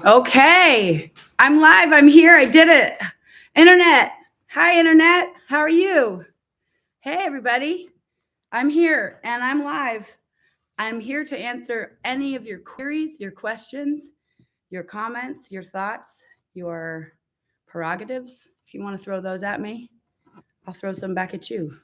Okay, I'm live. I'm here. I did it. Internet. Hi, Internet. How are you? Hey, everybody. I'm here and I'm live. I'm here to answer any of your queries, your questions, your comments, your thoughts, your prerogatives. If you want to throw those at me, I'll throw some back at you.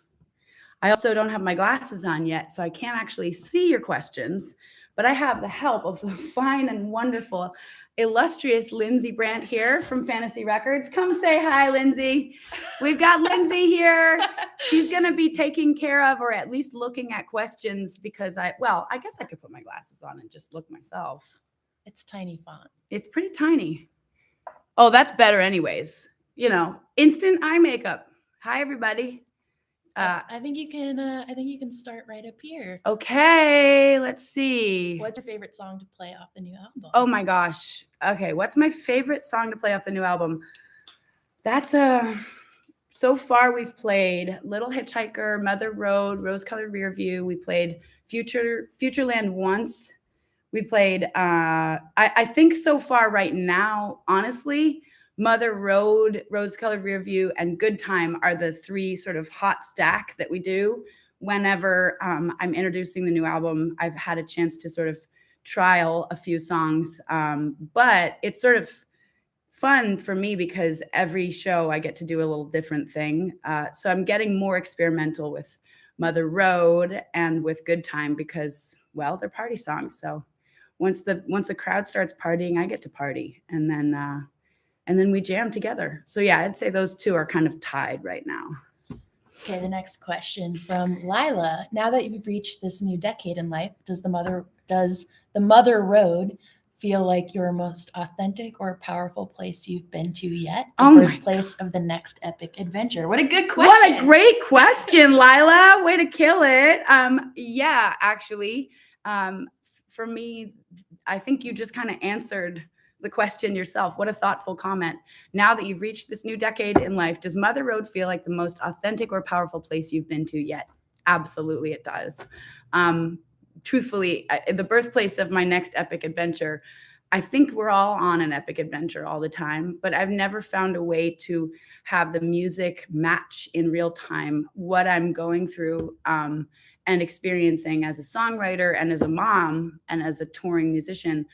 I also don't have my glasses on yet, so I can't actually see your questions, but I have the help of the fine and wonderful, illustrious Lindsay Brandt here from Fantasy Records. Come say hi, Lindsay. We've got Lindsay here. She's going to be taking care of, or at least looking at questions, because I guess I could put my glasses on and just look myself. It's tiny font. It's pretty tiny. Oh, that's better anyways. You know, instant eye makeup. Hi, everybody. I think you can start right up here. Okay, let's see. What's your favorite song to play off the new album? Oh my gosh. Okay, what's my favorite song to play off the new album? That's so far we've played Little Hitchhiker, Mother Road, Rose Colored Rear View. We played Futureland once. We played I think so far right now, honestly, Mother Road, Rose Colored Rear View, and Good Time are the three sort of hot stack that we do whenever I'm introducing the new album. I've had a chance to sort of trial a few songs, but it's sort of fun for me because every show I get to do a little different thing. So I'm getting more experimental with Mother Road and with Good Time because, well, they're party songs. So once the crowd starts partying, I get to party, and then we jam together. So yeah, I'd say those two are kind of tied right now. Okay, the next question from Lila. Now that you've reached this new decade in life, does the Mother Road feel like your most authentic or powerful place you've been to yet? The birthplace of the next epic adventure. What a good question. What a great question, Lila. Way to kill it. Yeah, actually, for me, I think you just kind of answered the question yourself. What a thoughtful comment. Now that you've reached this new decade in life, does Mother Road feel like the most authentic or powerful place you've been to yet? Absolutely, it does. Truthfully, the birthplace of my next epic adventure, I think we're all on an epic adventure all the time, but I've never found a way to have the music match in real time what I'm going through and experiencing as a songwriter and as a mom and as a touring musician,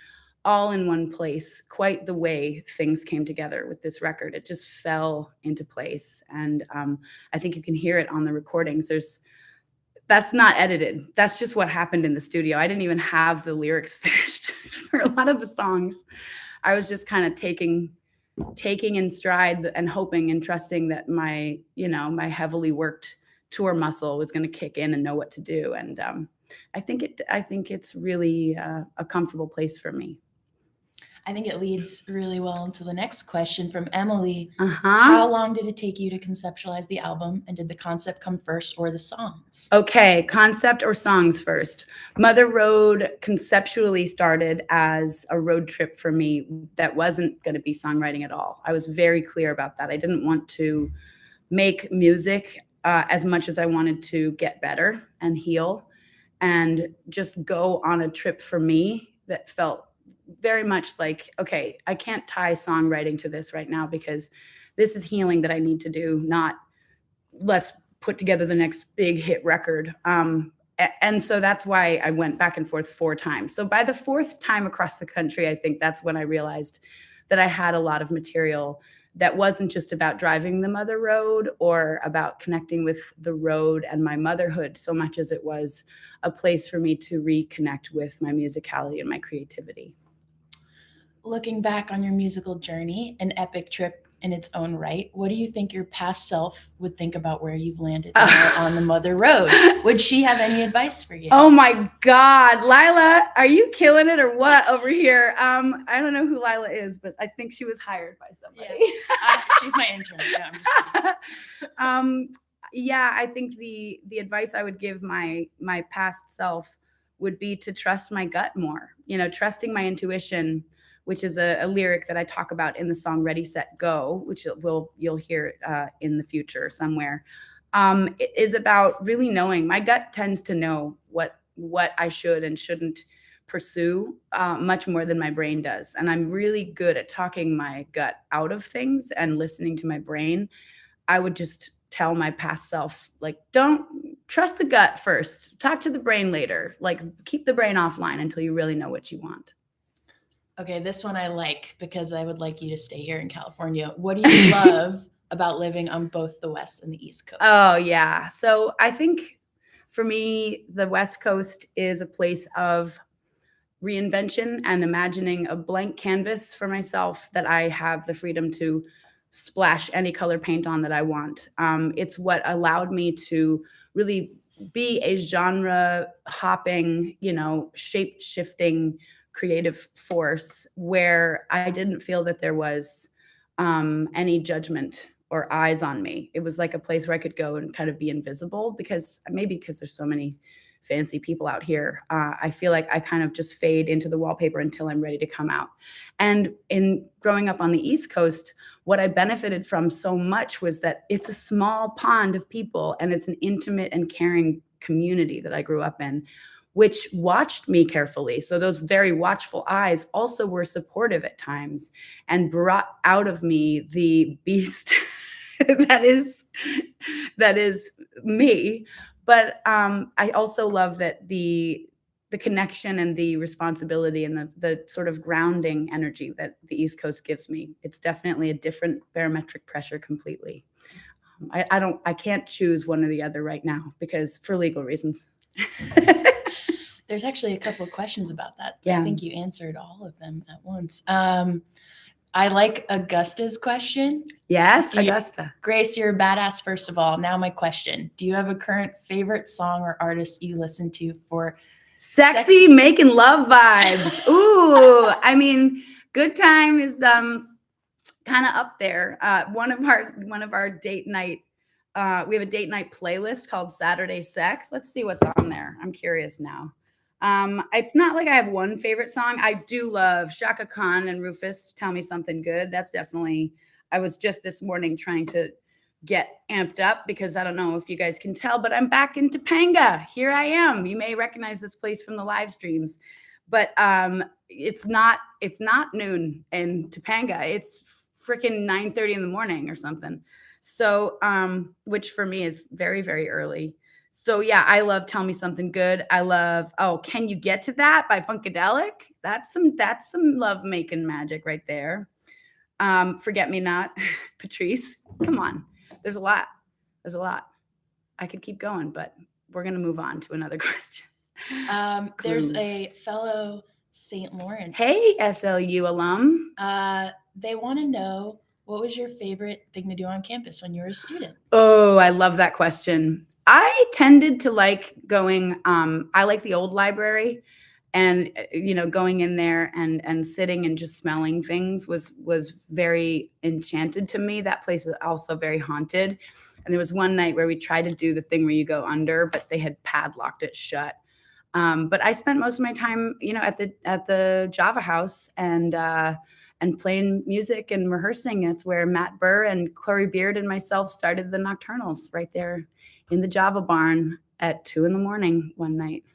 all in one place, quite the way things came together with this record. It just fell into place. And I think you can hear it on the recordings. That's not edited. That's just what happened in the studio. I didn't even have the lyrics finished for a lot of the songs. I was just kind of taking in stride and hoping and trusting that my heavily worked tour muscle was going to kick in and know what to do. And I think it's really a comfortable place for me. I think it leads really well into the next question from Emily. How long did it take you to conceptualize the album, and did the concept come first or the songs? Okay, concept or songs first. Mother Road conceptually started as a road trip for me that wasn't going to be songwriting at all. I was very clear about that. I didn't want to make music as much as I wanted to get better and heal and just go on a trip for me that felt very much like, okay, I can't tie songwriting to this right now because this is healing that I need to do, not let's put together the next big hit record. And so that's why I went back and forth 4 times. So by the 4th time across the country, I think that's when I realized that I had a lot of material that wasn't just about driving the Mother Road or about connecting with the road and my motherhood so much as it was a place for me to reconnect with my musicality and my creativity. Looking back on your musical journey, an epic trip in its own right, what do you think your past self would think about where you've landed now on the Mother Road? Would she have any advice for you? Oh my God, Lila, are you killing it or what over here? I don't know who Lila is, but I think she was hired by somebody. Yeah. She's my intern. Yeah. Yeah, I think the advice I would give my past self would be to trust my gut more. Trusting my intuition, which is a lyric that I talk about in the song Ready, Set, Go, which you'll hear in the future somewhere. It is about really knowing. My gut tends to know what I should and shouldn't pursue much more than my brain does. And I'm really good at talking my gut out of things and listening to my brain. I would just tell my past self, like, don't trust the gut first, talk to the brain later, like keep the brain offline until you really know what you want. Okay, this one I like because I would like you to stay here in California. What do you love about living on both the West and the East Coast? Oh, yeah. So I think for me, the West Coast is a place of reinvention and imagining a blank canvas for myself that I have the freedom to splash any color paint on that I want. It's what allowed me to really be a genre hopping, shape shifting creative force where I didn't feel that there was any judgment or eyes on me. It was like a place where I could go and kind of be invisible because there's so many fancy people out here. I feel like I kind of just fade into the wallpaper until I'm ready to come out. And in growing up on the East Coast, what I benefited from so much was that it's a small pond of people and it's an intimate and caring community that I grew up in, which watched me carefully. So those very watchful eyes also were supportive at times and brought out of me the beast that is me. But I also love that the connection and the responsibility and the sort of grounding energy that the East Coast gives me. It's definitely a different barometric pressure completely. I can't choose one or the other right now because for legal reasons. There's actually a couple of questions about that. Yeah. I think you answered all of them at once. I like Augusta's question. Yes, Augusta. Grace, you're a badass, first of all. Now my question. Do you have a current favorite song or artist you listen to for sexy making love vibes? Ooh, I mean, Good Time is kind of up there. One of our date night, we have a date night playlist called Saturday Sex. Let's see what's on there. I'm curious now. It's not like I have one favorite song. I do love Shaka Khan and Rufus, Tell Me Something Good. That's definitely, I was just this morning trying to get amped up because I don't know if you guys can tell, but I'm back in Topanga. Here I am. You may recognize this place from the live streams, but it's not noon in Topanga. It's freaking 9:30 in the morning or something. So, which for me is very, very early. So yeah, I love Tell Me Something Good. I love Can You Get to That by Funkadelic. That's some love making magic right there. Forget Me Not, Patrice. Come on. There's a lot. I could keep going, but we're gonna move on to another question. There's a fellow St. Lawrence. Hey, SLU alum. They want to know, what was your favorite thing to do on campus when you were a student? Oh, I love that question. I tended to like going, I like the old library, and going in there and sitting and just smelling things was very enchanted to me. That place is also very haunted. And there was one night where we tried to do the thing where you go under, but they had padlocked it shut. But I spent most of my time, at the Java House and playing music and rehearsing. That's where Matt Burr and Corey Beard and myself started the Nocturnals, right there in the Java barn at 2 a.m. one night.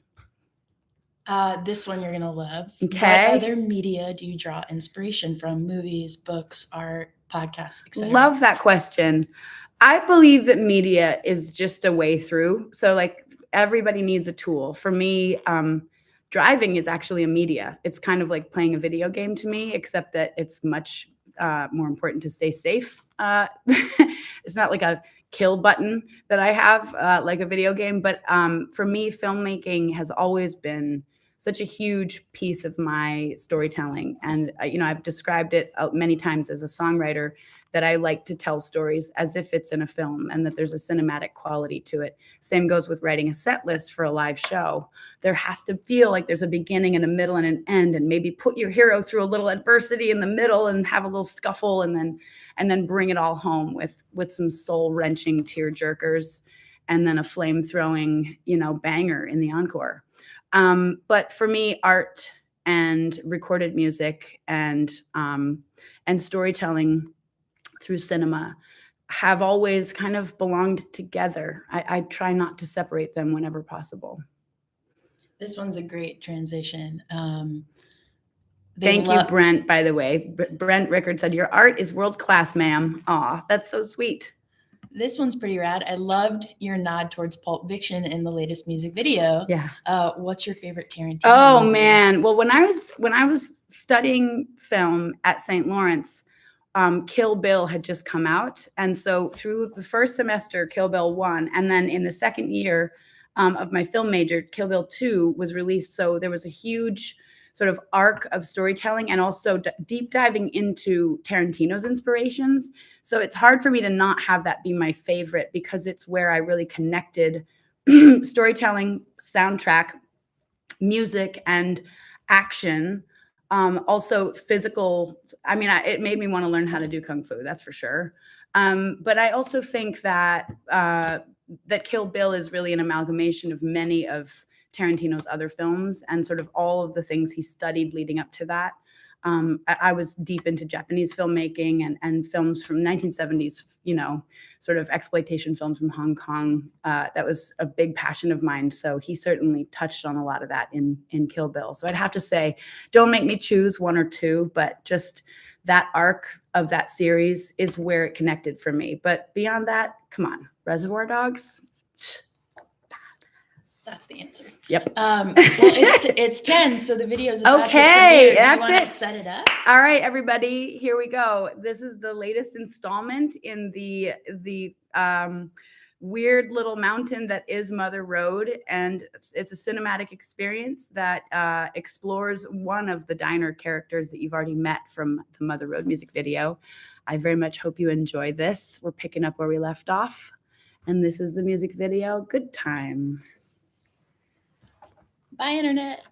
This one you're going to love. Okay. What other media do you draw inspiration from? Movies, books, art, podcasts, etc.? Love that question. I believe that media is just a way through. So like everybody needs a tool. For me, driving is actually a media. It's kind of like playing a video game to me, except that it's much more important to stay safe. It's not like a kill button that I have like a video game. But for me, filmmaking has always been such a huge piece of my storytelling. And, I've described it many times as a songwriter, that I like to tell stories as if it's in a film and that there's a cinematic quality to it. Same goes with writing a set list for a live show. There has to feel like there's a beginning and a middle and an end, and maybe put your hero through a little adversity in the middle and have a little scuffle, and then bring it all home with some soul-wrenching tear jerkers, and then a flame-throwing, banger in the encore. But for me, art and recorded music and storytelling through cinema have always kind of belonged together. I try not to separate them whenever possible. This one's a great transition. Thank you, Brent, by the way. Brent Rickard said, your art is world-class, ma'am. Aw, that's so sweet. This one's pretty rad. I loved your nod towards Pulp Fiction in the latest music video. Yeah. What's your favorite Tarantino Oh, movie? man. Well, when I was studying film at St. Lawrence, Kill Bill had just come out. And so through the first semester, Kill Bill 1, and then in the second year of my film major, Kill Bill 2 was released. So there was a huge sort of arc of storytelling and also deep diving into Tarantino's inspirations. So it's hard for me to not have that be my favorite because it's where I really connected storytelling, soundtrack, music, and action. Also physical. I mean, it made me want to learn how to do Kung Fu, that's for sure. But I also think that that Kill Bill is really an amalgamation of many of Tarantino's other films and sort of all of the things he studied leading up to that. I was deep into Japanese filmmaking and films from 1970s, you know, sort of exploitation films from Hong Kong. That was a big passion of mine. So he certainly touched on a lot of that in Kill Bill. So I'd have to say, don't make me choose one or two, but just that arc of that series is where it connected for me. But beyond that, come on, Reservoir Dogs. That's the answer. Yep. Well, it's 10, so the video is about okay. To that's you it. Set it up. All right, everybody. Here we go. This is the latest installment in the weird little mountain that is Mother Road, and it's a cinematic experience that explores one of the diner characters that you've already met from the Mother Road music video. I very much hope you enjoy this. We're picking up where we left off, and this is the music video. Good time. Bye, Internet.